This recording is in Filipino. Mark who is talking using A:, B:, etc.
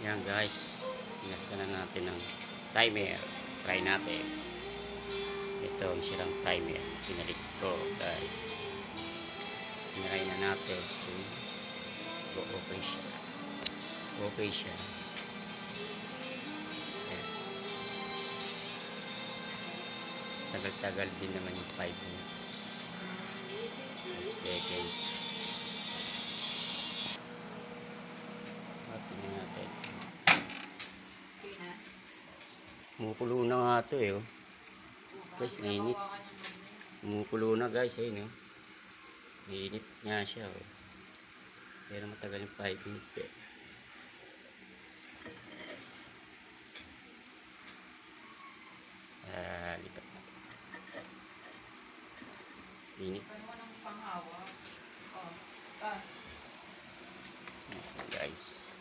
A: Yan guys, ingat na natin ng timer. Try natin. Ito ang sirang timer. Pinalik ko guys. Tinry na natin kung okay siya. Okay siya. Ayan. Tagal-tagal din naman yung 5 minutes. 5 seconds. Tingnan natin. Kumukulo na nga ito eh. Oh. Guys, nainit. Kumukulo na guys. Ayun oh. Nainit nga siya oh. Pero matagal yung 5 minutes eh. Lipat na. Init.
B: Panghawa. Oh, start.
A: Guys.